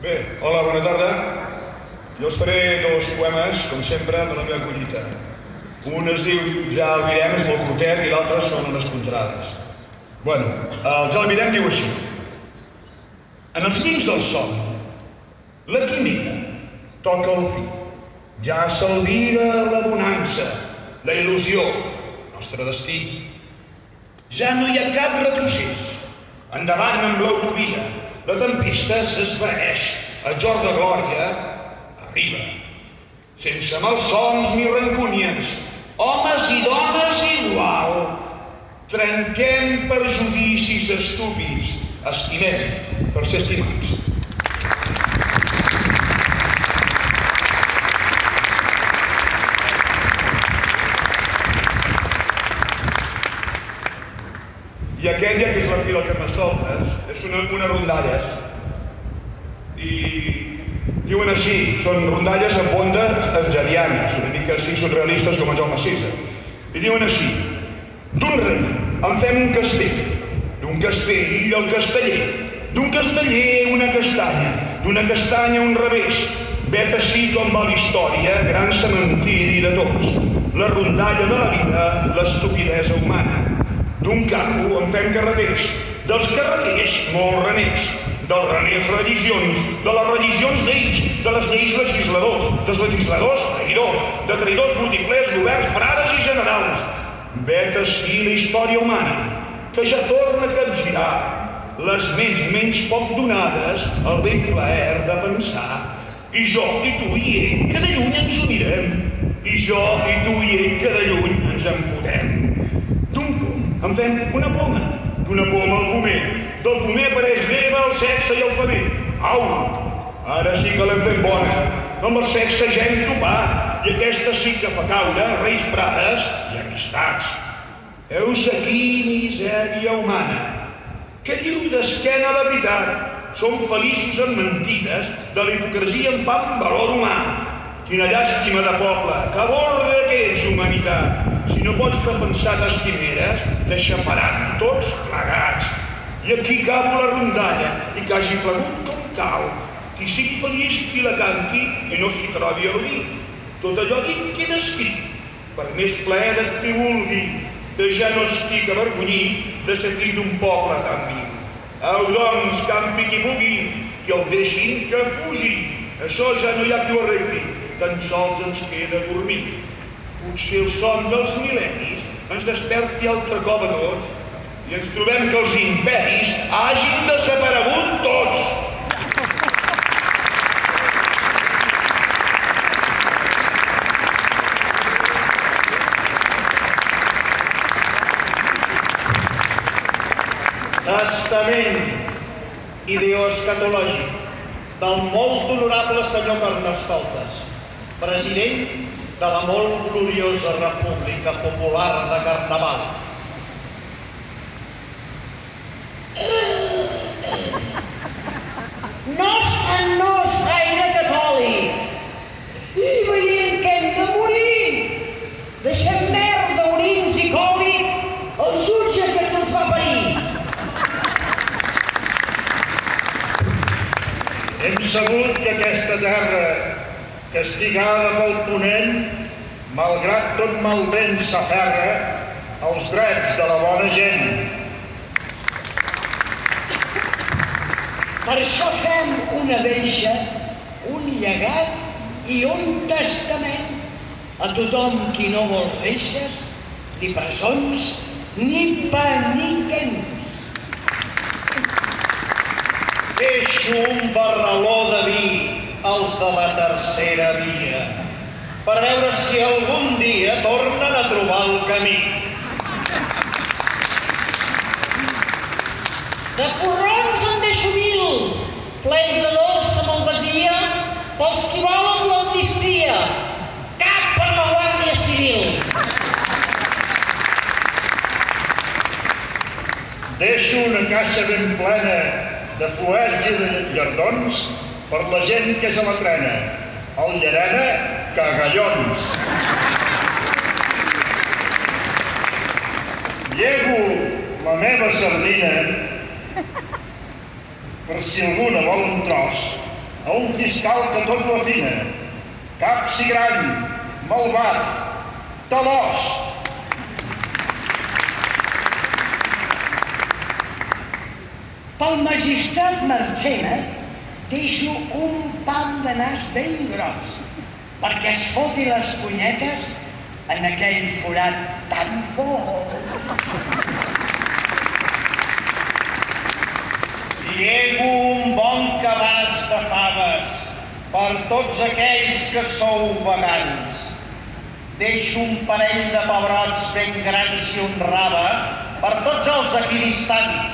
Bé, hola, bona tarda. Jo us faré dos poemes, com sempre, de la meva collita. Un es diu Ja el mirem, és molt curtet, i l'altre són unes contrades. Bueno, el Ja el mirem diu així. En els llims del son, la quimera toca el fi. Ja s'albira la bonança, la il·lusió, el nostre destí. Ja no hi ha cap retrocés. Endavant amb l'autovia. La tempesta s'esvaeix. El jorn de glòria arriba. Sense malsons ni rancúnies. Homes i dones igual. Trenquem perjudicis estúpids. Estimem per ser estimats. I aquella, que és la fi del Carnestoltes, és unes rondalles. I diuen així, són rondalles amb ondes esgerianes, una mica així surrealistes com en Jaume Cisa. I diuen així: d'un rei en fem un castell, d'un castell el casteller, d'un casteller una castanya, d'una castanya un revés. Vet així com va la història, gran cementiri de tots. La rondalla de la vida, l'estupidesa humana. D'un carro en fem carreters, dels carreters molts renecs, dels renecs religions, de les religions lleis, de les lleis legisladors, dels legisladors traïdors, de traïdors botiflers, governs, frares i generals. Vet així la història humana, que ja torna a capgirar les ments menys poc donades al ben plaer de pensar. I jo i tu i ell, que de lluny ens ho mirem, i jo i tu i ell, que de lluny ens en fotem. D'un pom en fem una poma, d'una poma al pomer, del pomer apareix l'Eva, el sexe i el femer. Au, ara sí que l'hem fet bona, amb el sexe ja hem topat, i aquesta sí que fa caure reis, frares i amistats. Heus aquí misèria humana, que diu d'esquena a la veritat. Som feliços amb mentides, de la hipocresia en fan valor humà. Quina llàstima de poble, que aborda que ets humanitat. Si no pots defensar les quimeres, t'aixafaran tots plegats. I aquí acabo la rondalla, i que hagi plegut com cal. Qui sigui feliç, qui la canti, i no s'hi trobi a dir. Tot allò dit queda escrit, per més plaer de qui vulgui, que ja no estic avergonyit de ser fill d'un poble tan viu. Au, doncs, campi qui pugui, que el deixin que fugi. Això ja no hi ha qui ho arregli, tan sols ens queda dormir. Potser el son dels mil·lennis ens desperti altre cop a tots i ens trobem que els imperis hagin desaparegut tots. Testament ideoescatològic del molt honorable senyor Carnestoltes, president de la molt gloriosa República Popular de Carnaval. No és gaire catòlic, i veient que hem de morir, deixem merda, orins i còlic als jutges que ens va parir. Hem sabut que aquesta terra, castigada pel ponent, malgrat tot malvent s'aferra als drets de la bona gent. Per això fem una deixa, un llegat i un testament a tothom qui no vol reixes, ni presons, ni penitents. Deixo un barraló de vi als de la tercera via, per veure si algun dia tornen a trobar el camí. De porrons en deixo mil, plens de dolça malvasia, pels qui volen l'amnistia. Cap per la Guàrdia Civil. Deixo una caixa ben plena de fuets i de llardons per la gent que se la trena. El Llarena, cagallons. Llego la meva sardina per si alguna vol un tros a un fiscal que tot ho afina, capsigrany, malvat, talòs. Pel magistrat Marchena deixo un pam de nas ben gros perquè es foti les punyetes en aquell forat tan fort. Llego un bon cabàs de faves per tots aquells que sou vegans. Deixo un parell de pebrots ben grans i un rave per tots els equidistants.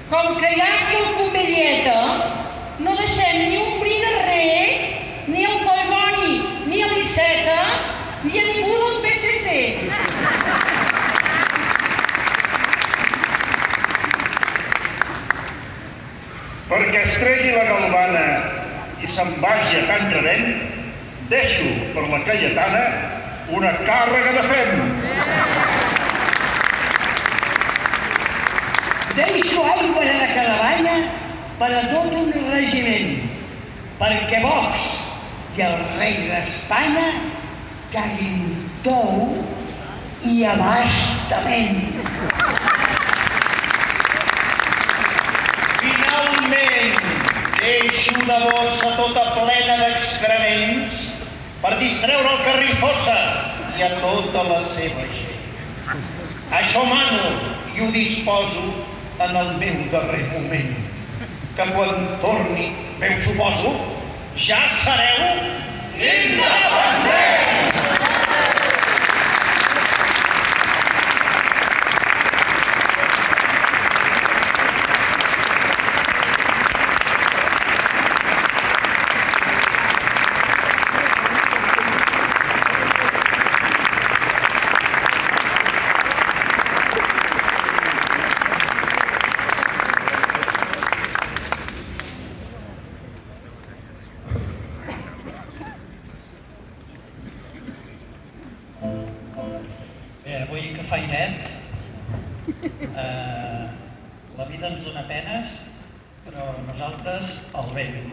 Com que hi ha aquí el Convelleta, no deixem ni un bri de rei, ni el Collboni, ni a l'Iceta, ni a ningú del PSC. Perquè es tregui la galvana i se'n vagi a Can Travent, deixo per la Cayetana una càrrega de fem. Deixo aigua de caravanya per a tot un regiment, perquè Vox i el rei d'Espanya caguin tou i abastament. Finalment, deixo una bossa tota plena d'excrements per distreure el Carrizosa i a tota la seva gent. Això mano i ho disposo en el meu darrer moment, que quan torni, bé ho suposo, ja sereu independents! Avui que fa airet, la vida ens dona penes, però nosaltres el vent.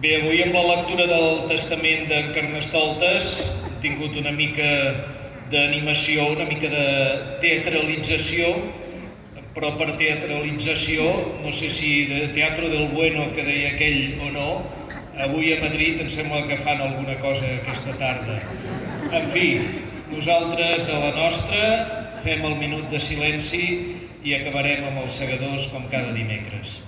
Bé, avui amb la lectura del Testament d'en Carnestoltes hem tingut una mica d'animació, una mica de teatralització, però per teatralització, no sé si de teatro del bueno que deia aquell o no, Avui a Madrid em sembla que fan alguna cosa aquesta tarda. En fi, nosaltres a la nostra fem el minut de silenci i acabarem amb els segadors com cada dimecres.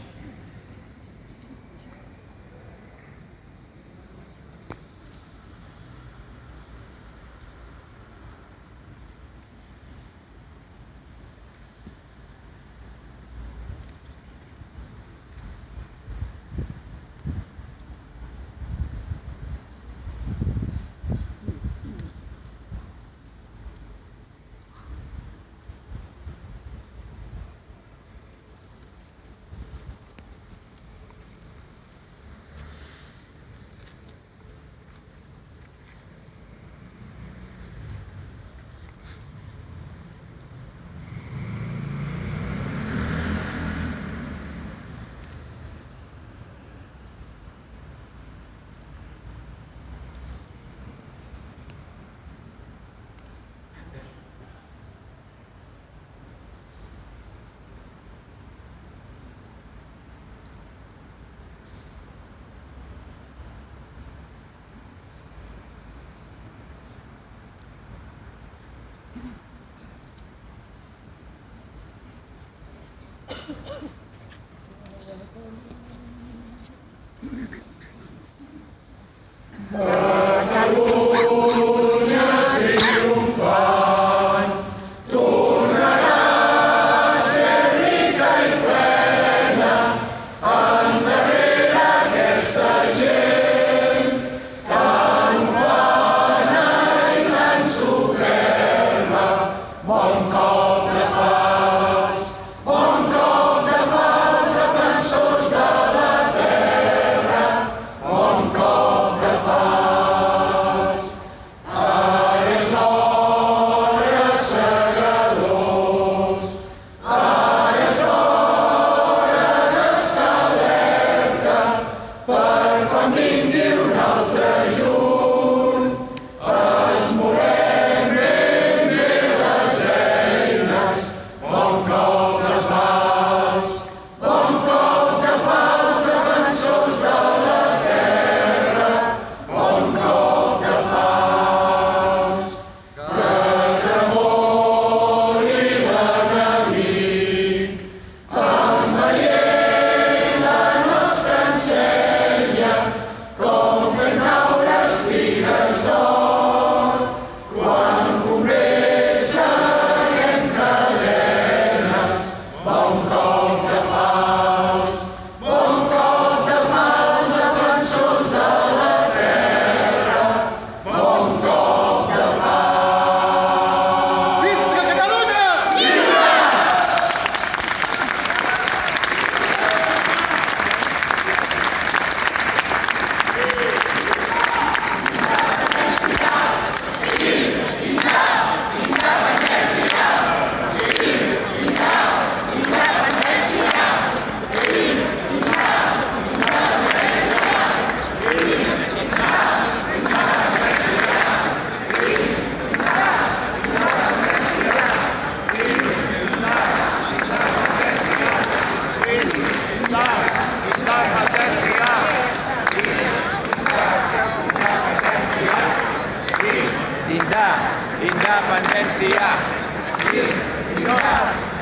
Independència!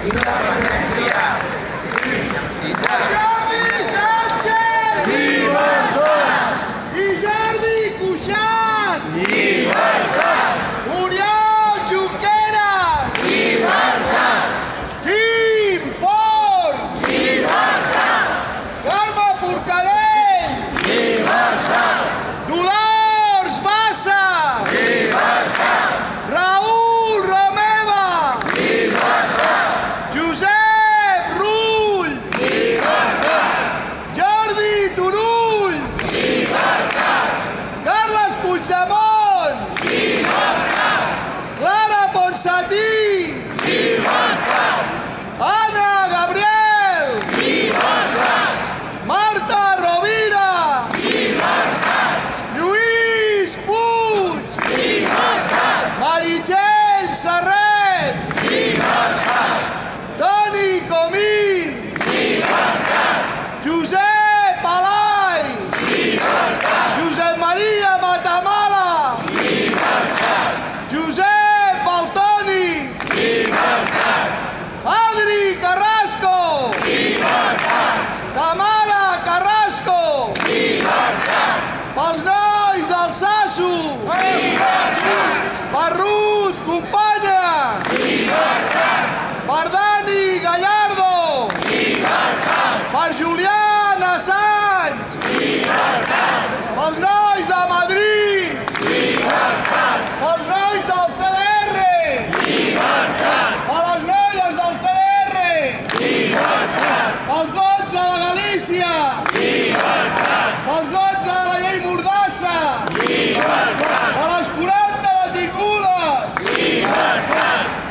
Independència! Jordi Sánchez! Llibertat! I Jordi Cuixart! Llibertat! Oriol Junqueras! Llibertat! Quim Forn! Llibertat! Carme Forcadell! Llibertat! Dolors Bassa! Llibertat! Raül Romeva! Llibertat! Josep justícia! Pels 12 de la llei Mordassa! Per les 40 detingudes!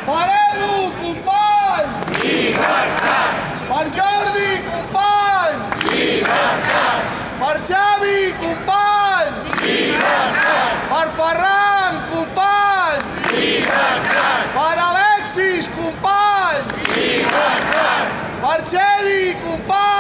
Per Edu, company! Per Jordi, company! Per Xavi, company! Per Ferran, company! Per Alexis, company! Per Xevi, company!